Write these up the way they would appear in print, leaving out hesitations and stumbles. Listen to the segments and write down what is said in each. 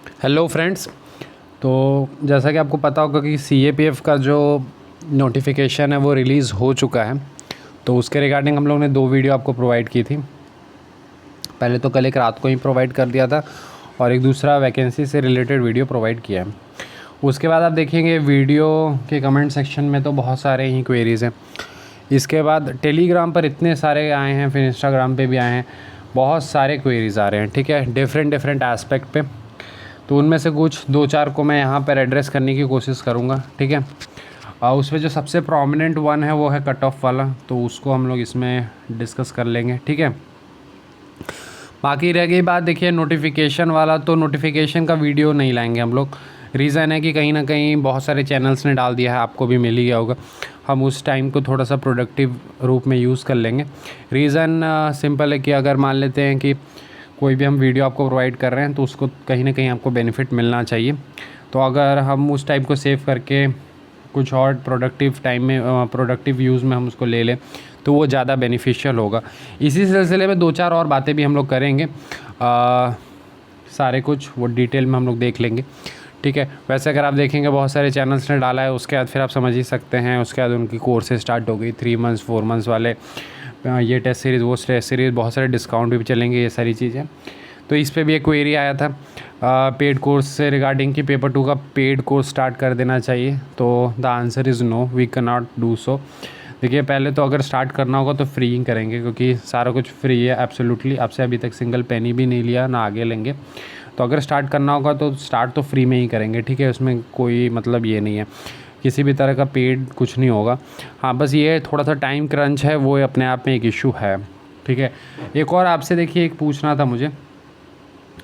Hello friends. तो जैसा कि आपको पता होगा कि CAPF का जो नोटिफिकेशन है वो रिलीज़ हो चुका है। तो उसके रिगार्डिंग हम लोग ने 2 वीडियो आपको प्रोवाइड की थी। पहले तो कल एक रात को ही प्रोवाइड कर दिया था और एक दूसरा वैकेंसी से रिलेटेड वीडियो प्रोवाइड किया है। उसके बाद आप देखेंगे वीडियो के कमेंट सेक्शन में तो बहुत सारे ही क्वेरीज़ हैं। इसके बाद टेलीग्राम पर इतने सारे आए हैं, फिर इंस्टाग्राम पे भी आए हैं, बहुत सारे क्वेरीज़ आ रहे हैं। ठीक है, डिफरेंट एस्पेक्ट पे। तो उनमें से कुछ 2-4 को मैं यहाँ पर एड्रेस करने की कोशिश करूँगा। ठीक है, उसमें जो सबसे प्रोमिनेंट वन है वो है कट ऑफ वाला, तो उसको हम लोग इसमें डिस्कस कर लेंगे। ठीक है, बाकी रह गई बात देखिए नोटिफिकेशन वाला, तो नोटिफिकेशन का वीडियो नहीं लाएंगे हम लोग। रीज़न है कि कहीं ना कहीं बहुत सारे चैनल्स ने डाल दिया है, आपको भी मिल ही गया होगा। हम उस टाइम को थोड़ा सा प्रोडक्टिव रूप में यूज़ कर लेंगे। रीज़न सिंपल है कि अगर मान लेते हैं कि कोई भी हम वीडियो आपको प्रोवाइड कर रहे हैं तो उसको कहीं ना कहीं आपको बेनिफिट मिलना चाहिए। तो अगर हम उस टाइम को सेव करके कुछ और प्रोडक्टिव टाइम में प्रोडक्टिव यूज़ में हम उसको ले लें तो वो ज़्यादा बेनिफिशियल होगा। इसी सिलसिले में 2-4 और बातें भी हम लोग करेंगे। सारे कुछ वो डिटेल में हम लोग देख लेंगे। ठीक है, वैसे अगर आप देखेंगे बहुत सारे चैनल्स ने डाला है, उसके बाद फिर आप समझ ही सकते हैं, उसके बाद उनकी कोर्सेज स्टार्ट हो गई 3 मंथ्स 4 मंथ्स वाले, ये टेस्ट सीरीज़ वो टेस्ट सीरीज़, बहुत सारे डिस्काउंट भी चलेंगे, ये सारी चीज़ें। तो इस पे भी एक क्वेरी आया था पेड कोर्स से रिगार्डिंग कि पेपर 2 का पेड कोर्स स्टार्ट कर देना चाहिए। तो the answer is no, we can not do so. देखिए पहले तो अगर स्टार्ट करना होगा तो फ्री ही करेंगे, क्योंकि सारा कुछ फ्री है एब्सोल्युटली। आपसे अभी तक सिंगल पेनी भी नहीं लिया, ना आगे लेंगे। तो अगर स्टार्ट करना होगा तो स्टार्ट तो फ्री में ही करेंगे। ठीक है, उसमें कोई मतलब ये नहीं है, किसी भी तरह का पेड कुछ नहीं होगा। हाँ, बस ये थोड़ा सा टाइम क्रंच है, वो अपने आप में एक इशू है। ठीक है, एक और आपसे देखिए एक पूछना था मुझे,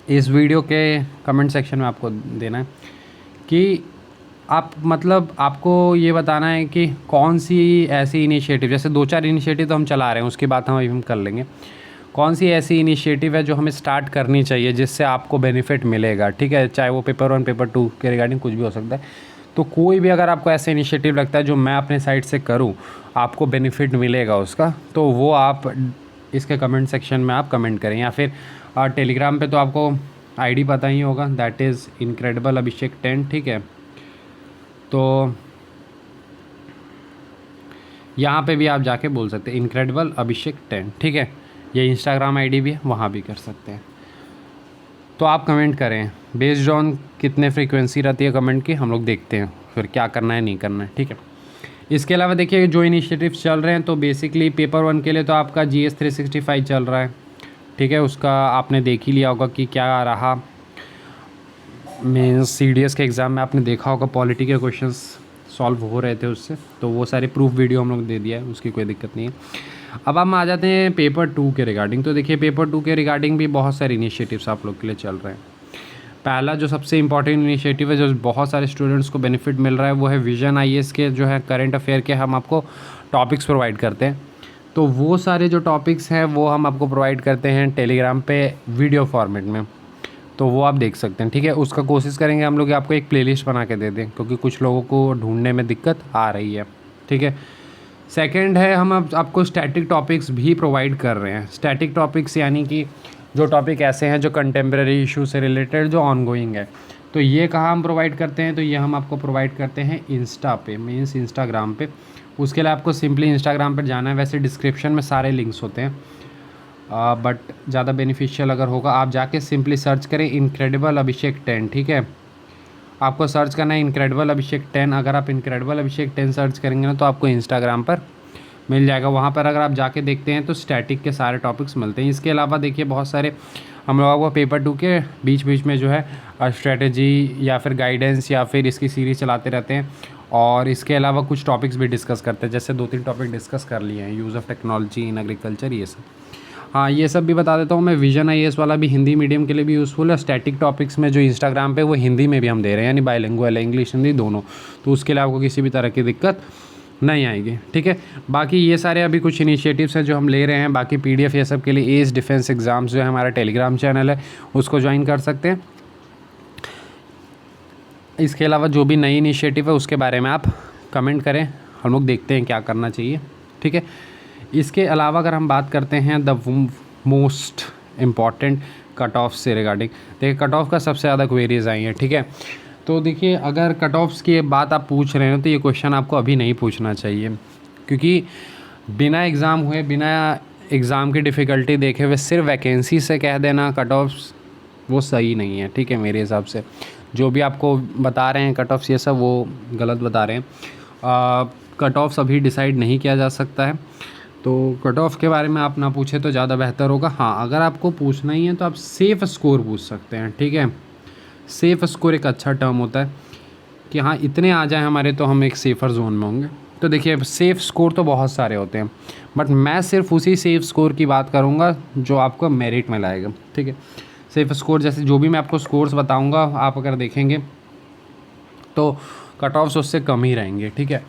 इस वीडियो के कमेंट सेक्शन में आपको देना है कि आप मतलब आपको ये बताना है कि कौन सी ऐसी इनिशिएटिव, जैसे 2-4 इनिशिएटिव तो हम चला रहे हैं, उसकी बात हम कर लेंगे। कौन सी ऐसी इनिशिएटिव है जो हमें स्टार्ट करनी चाहिए जिससे आपको बेनिफिट मिलेगा। ठीक है, चाहे वो पेपर 1 पेपर 2 के रिगार्डिंग कुछ भी हो सकता है। तो कोई भी अगर आपको ऐसा इनिशिएटिव लगता है जो मैं अपने साइड से करूं, आपको बेनिफिट मिलेगा उसका, तो वो आप इसके कमेंट सेक्शन में आप कमेंट करें। या फिर टेलीग्राम पे तो आपको आईडी पता ही होगा, दैट इज़ इनक्रेडिबल अभिषेक 10। ठीक है, तो यहाँ पे भी आप जाके बोल सकते हैं इनक्रेडिबल अभिषेक 10। ठीक है, ये इंस्टाग्राम आईडी भी है, वहाँ भी कर सकते हैं। तो आप कमेंट करें बेस्ड ऑन कितने फ्रीक्वेंसी रहती है कमेंट की, हम लोग देखते हैं फिर क्या करना है नहीं करना है। ठीक है, इसके अलावा देखिए जो इनिशिएटिव चल रहे हैं, तो बेसिकली पेपर 1 के लिए तो आपका GS 365 चल रहा है। ठीक है, उसका आपने देख ही लिया होगा कि क्या रहा। मीन्स CDS के एग्ज़ाम में आपने देखा होगा पॉलिटी के क्वेश्चंस सॉल्व हो रहे थे उससे, तो वो सारे प्रूफ वीडियो हम लोग दे दिया है, उसकी कोई दिक्कत नहीं है। अब हम आ जाते हैं पेपर 2 के रिगार्डिंग। तो देखिए पेपर 2 के रिगार्डिंग भी बहुत सारे इनिशिएटिव्स आप लोग के लिए चल रहे हैं। पहला जो सबसे इंपॉर्टेंट इनिशिएटिव है जो बहुत सारे स्टूडेंट्स को बेनिफिट मिल रहा है, वो है विजन IAS के जो है करंट अफेयर के हम आपको टॉपिक्स प्रोवाइड करते हैं। तो वो सारे जो टॉपिक्स हैं वो हम आपको प्रोवाइड करते हैं टेलीग्राम पे वीडियो फॉर्मेट में, तो वो आप देख सकते हैं। ठीक है, उसका कोशिश करेंगे हम लोग आपको एक प्लेलिस्ट बना के दे दें, क्योंकि कुछ लोगों को ढूंढने में दिक्कत आ रही है। ठीक है, सेकंड है हम आपको स्टैटिक टॉपिक्स भी प्रोवाइड कर रहे हैं। स्टैटिक टॉपिक्स यानी कि जो टॉपिक ऐसे हैं जो कंटेम्प्रेरी इशू से रिलेटेड जो ऑनगोइंग है, तो ये कहाँ हम प्रोवाइड करते हैं, तो ये हम आपको प्रोवाइड करते हैं इंस्टा पे, मीन्स इंस्टाग्राम पे। उसके लिए आपको सिंपली इंस्टाग्राम पर जाना है। वैसे डिस्क्रिप्शन में सारे लिंक्स होते हैं, बट ज़्यादा बेनिफिशियल अगर होगा आप जाके सिंपली सर्च करें इनक्रेडिबल अभिषेक 10। ठीक है, आपको सर्च करना है इनक्रेडिबल अभिषेक 10। अगर आप इनक्रेडिबल अभिषेक 10 सर्च करेंगे ना तो आपको इंस्टाग्राम पर मिल जाएगा। वहाँ पर अगर आप जाके देखते हैं तो स्टैटिक के सारे टॉपिक्स मिलते हैं। इसके अलावा देखिए बहुत सारे हम लोगों को पेपर 2 के बीच बीच में जो है स्ट्रेटजी या फिर गाइडेंस या फिर इसकी सीरीज़ चलाते रहते हैं। और इसके अलावा कुछ टॉपिक्स भी डिस्कस करते हैं, जैसे 2-3 टॉपिक डिस्कस कर लिए हैं, use of technology in agriculture, ये सब। हाँ, ये सब भी बता देता हूँ मैं। विजन IAS वाला भी हिंदी मीडियम के लिए भी यूज़फुल है। स्टैटिक टॉपिक्स में जो इंस्टाग्राम पे वो हिंदी में भी हम दे रहे हैं, यानी बाइलिंगुअल है, इंग्लिश हिंदी दोनों। तो उसके लिए आपको किसी भी तरह की दिक्कत नहीं आएगी। ठीक है, बाकी ये सारे अभी कुछ इनिशिएटिव्स हैं जो हम ले रहे हैं। बाकी PDF ये सब के लिए एज डिफेंस एग्ज़ाम्स जो है हमारा टेलीग्राम चैनल है, उसको ज्वाइन कर सकते हैं। इसके अलावा जो भी नई इनिशिएटिव है उसके बारे में आप कमेंट करें, हम लोग देखते हैं क्या करना चाहिए। ठीक है, इसके अलावा अगर हम बात करते हैं the most important cut off से रिगार्डिंग। देखिए कट ऑफ का सबसे ज़्यादा क्वेरीज आई हैं, ठीक है। तो देखिए अगर कट ऑफ्स की बात आप पूछ रहे हो तो ये क्वेश्चन आपको अभी नहीं पूछना चाहिए, क्योंकि बिना एग्ज़ाम हुए, बिना एग्ज़ाम की डिफ़िकल्टी देखे हुए सिर्फ वैकेंसी से कह देना कट ऑफ्स, वो सही नहीं है, ठीक है। मेरे हिसाब से जो भी आपको बता रहे हैं कट ऑफ्स ये सब, वो गलत बता रहे हैं। कट ऑफ्स अभी डिसाइड नहीं किया जा सकता है, तो कट ऑफ के बारे में आप ना पूछे तो ज़्यादा बेहतर होगा। हाँ, अगर आपको पूछना ही है तो आप सेफ़ स्कोर पूछ सकते हैं, ठीक है। सेफ़ स्कोर एक अच्छा टर्म होता है कि हाँ इतने आ जाए हमारे तो हम एक सेफ़र जोन में होंगे। तो देखिए सेफ़ स्कोर तो बहुत सारे होते हैं, बट मैं सिर्फ उसी सेफ़ स्कोर की बात करूँगा जो आपको मेरिट में लाएगा, ठीक है। सेफ़ स्कोर जैसे जो भी मैं आपको स्कोर्स बताऊँगा, आप अगर देखेंगे तो कट ऑफ्स उससे कम ही रहेंगे, ठीक है।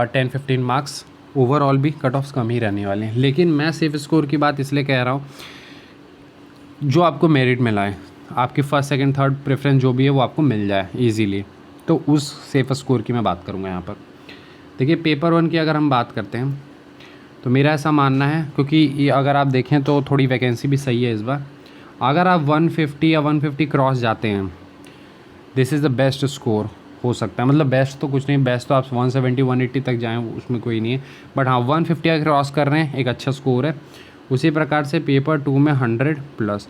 10-15 मार्क्स ओवरऑल भी कट ऑफ्स कम ही रहने वाले हैं। लेकिन मैं सेफ़ स्कोर की बात इसलिए कह रहा हूँ जो आपको मेरिट में लाए, आपकी फ़र्स्ट सेकंड थर्ड प्रेफरेंस जो भी है वो आपको मिल जाए इजीली, तो उस सेफ़ स्कोर की मैं बात करूँगा यहाँ पर। देखिए पेपर 1 की अगर हम बात करते हैं तो मेरा ऐसा मानना है, क्योंकि ये अगर आप देखें तो थोड़ी वैकेंसी भी सही है इस बार। अगर आप 150 या 150 क्रॉस जाते हैं, this is the best score हो सकता है। मतलब बेस्ट तो कुछ नहीं, बेस्ट तो आप 170-180 तक जाएँ, उसमें कोई नहीं है, बट हाँ 150 अगर क्रॉस कर रहे हैं एक अच्छा स्कोर है। उसी प्रकार से पेपर 2 में 100+,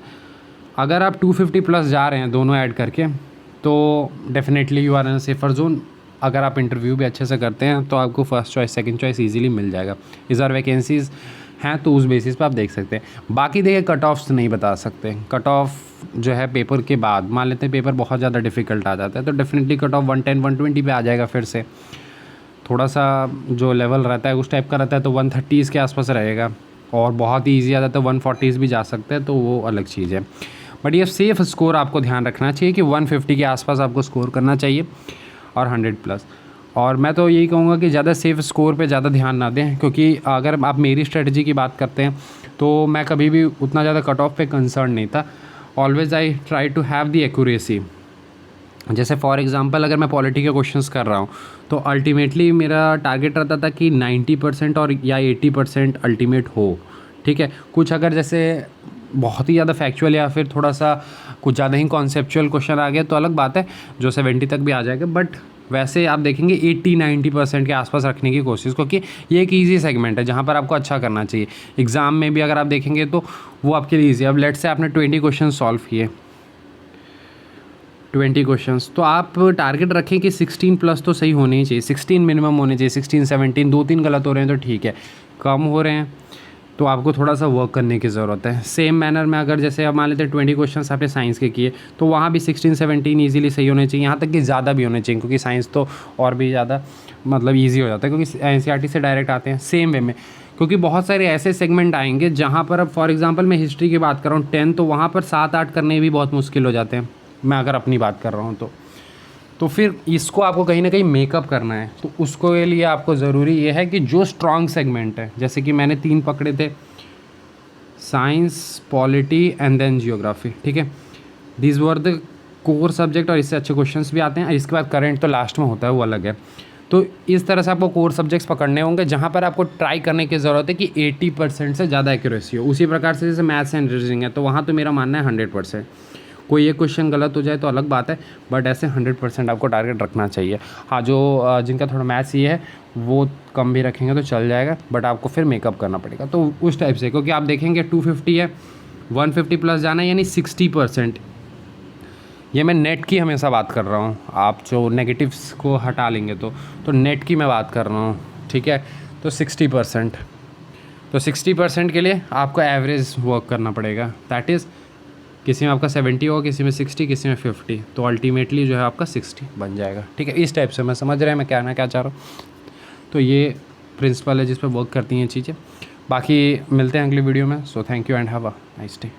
अगर आप 250 प्लस जा रहे हैं दोनों ऐड करके, तो definitely you are in safer zone. अगर आप इंटरव्यू भी अच्छे से करते हैं तो आपको first choice second choice easily मिल जाएगा। इस बार वैकेंसीज़ हैं तो उस बेसिस पे आप देख सकते हैं। बाकी देखिए कट ऑफ्स नहीं बता सकते। कट ऑफ जो है पेपर के बाद, मान लेते हैं पेपर बहुत ज़्यादा डिफ़िकल्ट आ जाता है तो डेफिनेटली कट ऑफ 110-120 पे आ जाएगा। फिर से थोड़ा सा जो लेवल रहता है उस टाइप का रहता है तो 130 के आसपास रहेगा, और बहुत ही ईजी आ जाता है 140 भी जा सकते हैं, तो वो अलग चीज़ है। बट ये सेफ़ स्कोर आपको ध्यान रखना चाहिए कि 150 के आसपास आपको स्कोर करना चाहिए और 100+। और मैं तो यही कहूँगा कि ज़्यादा सेफ़ स्कोर पे ज़्यादा ध्यान ना दें, क्योंकि अगर आप मेरी स्ट्रेटजी की बात करते हैं तो मैं कभी भी उतना ज़्यादा कट ऑफ पे कंसर्न नहीं था। Always I try to have the accuracy. जैसे फॉर एग्ज़ाम्पल अगर मैं पॉलिटी के क्वेश्चंस कर रहा हूँ तो अल्टीमेटली मेरा टारगेट रहता था कि 90% और या 80% अल्टीमेट हो, ठीक है। कुछ अगर जैसे बहुत ही ज़्यादा फैक्चुअल या फिर थोड़ा सा कुछ ज़्यादा ही कॉन्सेप्चुअल क्वेश्चन आ गया तो अलग बात है, जो 70 तक भी आ जाएगा। बट वैसे आप देखेंगे 80-90% के आसपास रखने की कोशिश, क्योंकि ये एक ईजी सेगमेंट है जहाँ पर आपको अच्छा करना चाहिए। एग्ज़ाम में भी अगर आप देखेंगे तो वो आपके लिए ईजी है। अब लेट से आपने 20 क्वेश्चन सॉल्व किए, 20 क्वेश्चंस, तो आप टारगेट रखें कि 16+ तो सही होने ही चाहिए, 16 मिनिमम होने चाहिए, 16-17, 2-3 गलत हो रहे हैं तो ठीक है, कम हो रहे हैं तो आपको थोड़ा सा वर्क करने की ज़रूरत है। सेम मैनर में अगर जैसे आप मान लेते हैं 20 क्वेश्चंस आपने साइंस के किए तो वहाँ भी 16-17 ईजिली सही होने चाहिए, यहाँ तक कि ज़्यादा भी होने चाहिए, क्योंकि साइंस तो और भी ज़्यादा मतलब ईजी हो जाता है क्योंकि NCERT से डायरेक्ट आते हैं। सेम वे में क्योंकि बहुत सारे ऐसे सेगमेंट आएंगे जहाँ पर अब फॉर एग्जांपल मैं हिस्ट्री की बात कर रहा हूँ 10, तो वहाँ पर 7-8 करने भी बहुत मुश्किल हो जाते हैं, मैं अगर अपनी बात कर रहा हूँ तो फिर इसको आपको कहीं ना कहीं मेकअप करना है। तो उसको के लिए आपको ज़रूरी ये है कि जो स्ट्रॉन्ग सेगमेंट है, जैसे कि मैंने 3 पकड़े थे, science, polity and then geography, ठीक है, this were the core subject, और इससे अच्छे क्वेश्चंस भी आते हैं। इसके बाद करंट तो लास्ट में होता है, वो अलग है। तो इस तरह से आपको कोर सब्जेक्ट्स पकड़ने होंगे जहाँ पर आपको ट्राई करने की ज़रूरत है कि 80% से ज़्यादा एक्यूरेसी हो। उसी प्रकार से जैसे मैथ्स एंड रीजनिंग है तो वहाँ तो मेरा मानना है 100%। कोई एक क्वेश्चन गलत हो जाए तो अलग बात है, बट ऐसे 100% आपको टारगेट रखना चाहिए। हाँ, जो जिनका थोड़ा मैथ्स ये है वो कम भी रखेंगे तो चल जाएगा, बट आपको फिर मेकअप करना पड़ेगा। तो उस टाइप से, क्योंकि आप देखेंगे 250 है, 150+ जाना है, यानी 60%। ये मैं नेट की हमेशा बात कर रहा हूँ, आप जो नेगेटिव्स को हटा लेंगे तो नेट की मैं बात कर रहा हूँ, ठीक है। तो 60%, तो 60% के लिए आपको एवरेज वर्क करना पड़ेगा। दैट इज़ किसी में आपका 70 होगा, किसी में 60, किसी में 50, तो अल्टीमेटली जो है आपका 60 बन जाएगा, ठीक है। इस टाइप से मैं समझ रहे हैं मैं क्या चाह रहा हूँ। तो ये प्रिंसिपल है जिस पर वर्क करती हैं चीज़ें। बाकी मिलते हैं अगली वीडियो में। So thank you and have a nice day.